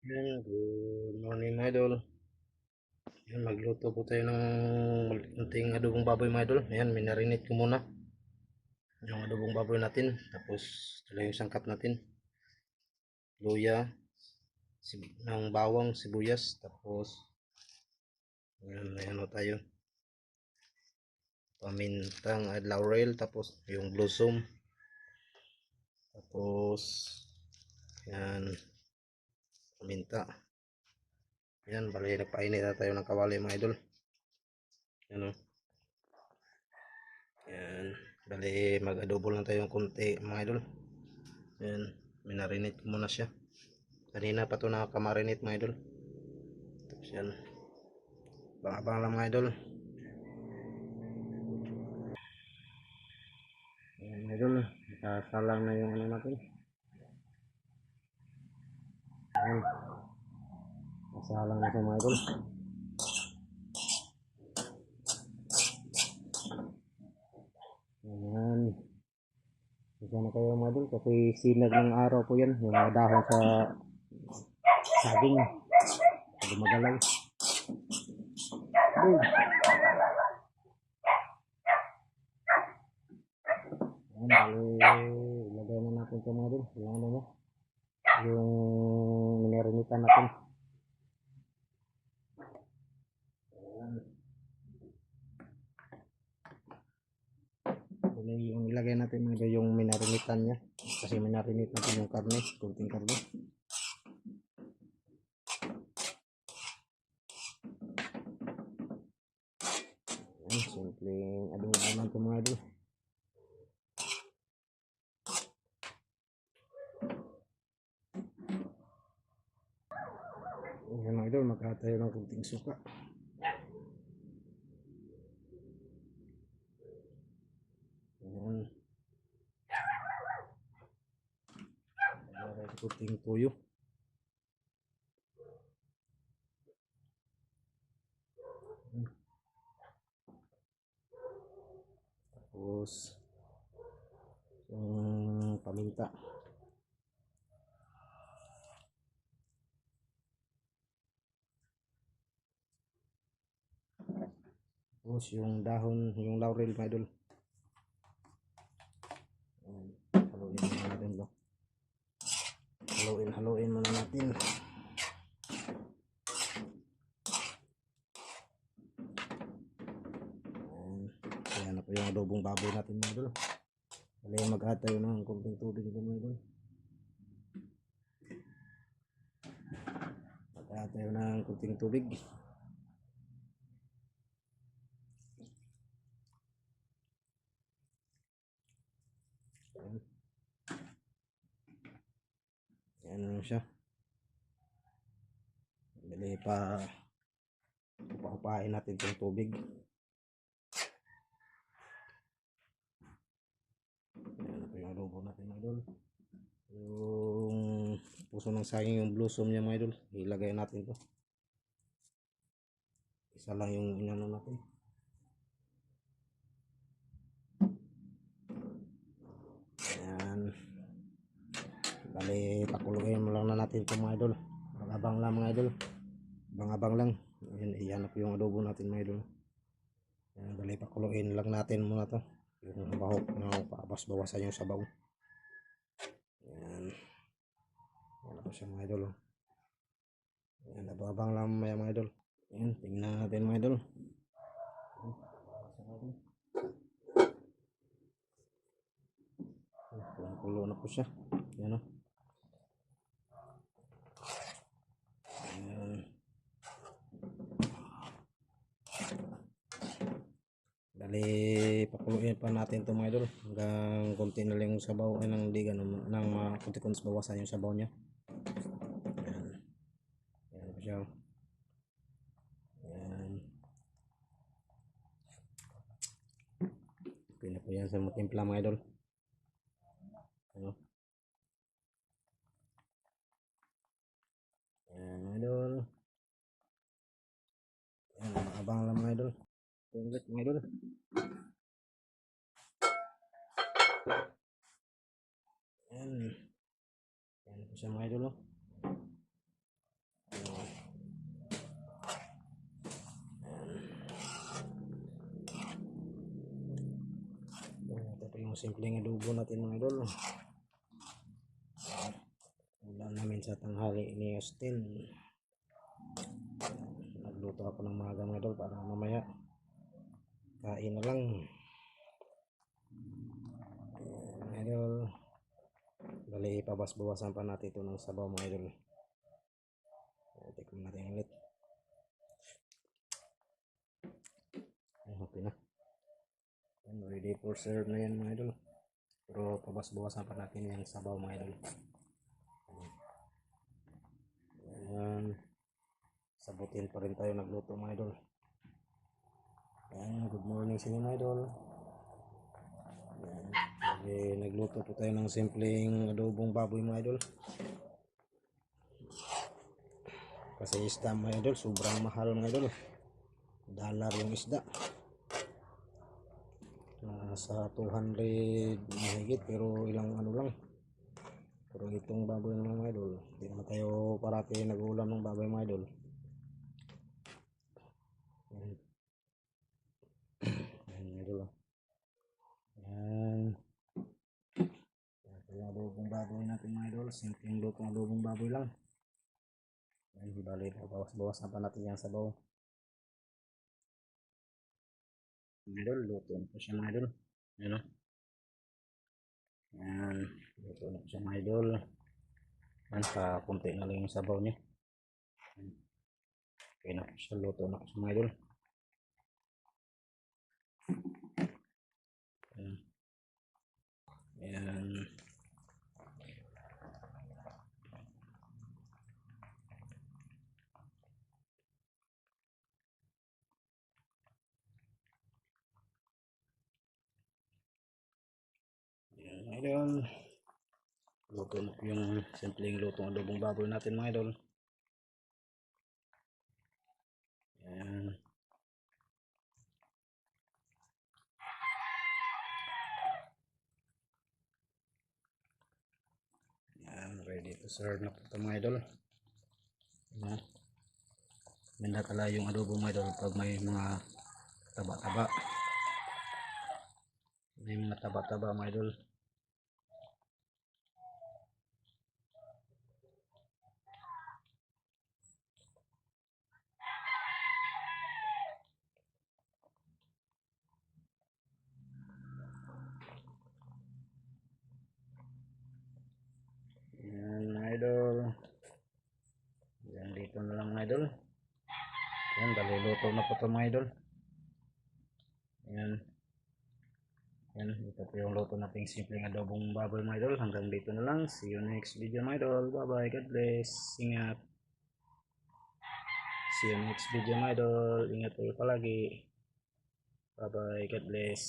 Yan, good morning mga idol. Yan, magluto po tayo ng unting adobong baboy mga idol. Ayan, minarinate ko muna yung adobong baboy natin. Tapos, ito lang yung sangkap natin. Luya, ng bawang, sibuyas. Tapos, ayan, may ano tayo. Pamintang at laurel. Tapos, yung blossom. Tapos, ayan, paminta. Ayan, bali, nagpainit na tayo ng kawali mga idol. Ayan o. Ayan, bali, mag-adobo lang tayo ng konti mga idol. Ayan, minarinate ko muna siya. Kanina pa ito nakakamarinate mga idol. Tapos yan, abang-abang lang mga idol. Ayan mga idol, nakasalang na yung ano natin. Ayan, nakasalang na siya mga idol. Ayan, isa na kayo mga idol kasi sinag ng araw po yan. Yung mga dahon sa saging, gumagalaw. Boom! Ayan, ilagay na natin ito mga idol. Yung ano mo, yung minarinitan natin. Yung ilagay natin mga idol, yung minarinitan niya. Kasi minarinate natin yung karne, kunting karne. Ayan, simpleng adobo lang ito mga idol. Ayan mga idol, magkatayo ng kunting suka. Ayan, kunting tuyo. Tapos yung paminta. Tapos yung dahon, yung laurel mga idol. Ayan, haluin muna natin ito. Haluin muna natin. Ayan na po yung adobong baboy natin mga idol. Kaya mag-add tayo ng kunting tubig ito mga idol. Mag-add tayo ng kunting tubig. Ayan. Ayan na siya. Dali pa upahin natin itong tubig. Ayan na po yung adobo natin mga idol. Yung puso ng saging, yung blossom niya mga idol, ilagay natin to. Isa lang yung inano natin. Ayan, bali pakuluin mo lang na natin ito mga idol. Abang lang mga idol, abang lang. Ayan, iyan na po yung adobo natin mga idol. Ayan, bali pakuluin lang natin muna to, yung bahok na paabas-bawasan yung sabaw. Ayan, ayan na po siya mga idol. Ayan, abang lang mga idol. Ayan, tingnan natin mga idol. Kulo na po siya. Ayan o. Ayan. Dali, pakuluin pa natin ito mga idol. Hanggang konti na lang yung sabaw. Ay, nang di ganun. Nang konti-konti bawasan yung sabaw niya. Ayan. Ayan po siya. Ayan. Pina po yan sa matimpla mga idol. Ano? Ayan mga idol. Ayan, abang lang mga idol. Tinglit mga idol. Ayan. Ayan po siya mga idol. simpleng adobo natin mga idol. Ulam namin sa tanghali ni Austin. Nagluto ako ng maaga mga idol para mamaya kain na lang. Mga idol, bali pabas-bawasan pa natin ito ng sabaw mga idol. Tikman natin ulit. Okay na. And ready for serve na yan mga idol. Pero pabas-bawasan pa natin yung sabaw mga idol. Ayan. Sabutin pa rin tayo nagluto mga idol. Ayan, good morning sa inyo mga idol. Ayan. Nagluto po tayo ng simpleng adobong baboy mga idol. Kasi isda mga idol, sobrang mahal mga idol. $1 yung isda. Nasa 200 mahigit pero ilang ano lang. Pero itong baboy naman mga idol, hindi naman tayo parati nag-ulam ng baboy mga idol. Ayan mga idol. Ayan. Ito yung adobong baboy natin mga idol. Simpleng luto ng adobong baboy lang. Ayan, bali, bawas-bawas na pa natin yung sabaw. Mga idol, luto na po siya mga idol. Ayan o. Ayan, luto na po siya mga idol. Ayan, kakunti na lang yung sabaw niya. Okay na po siya, luto na po siya mga idol. Ayan. Ayan. Ayan mga idol. Luto na po yung simpleng lutong adobong baboy natin mga idol. Ayan. Ayan, ready to serve na po ito mga idol. Ayan. Ganda pala yung adobo mga idol pag may mga taba-taba. May mga taba-taba mga idol. Ayan mga idol. Ayan, dito na lang mga idol. Ayan, luto na po ito mga idol. Ayan. Ayan, ito po yung luto nating simpleng adobong baboy mga idol. Hanggang dito na lang. See you next video mga idol. Bye bye. God bless. Ingat. See you next video mga idol. Ingat po palagi. Bye bye. God bless.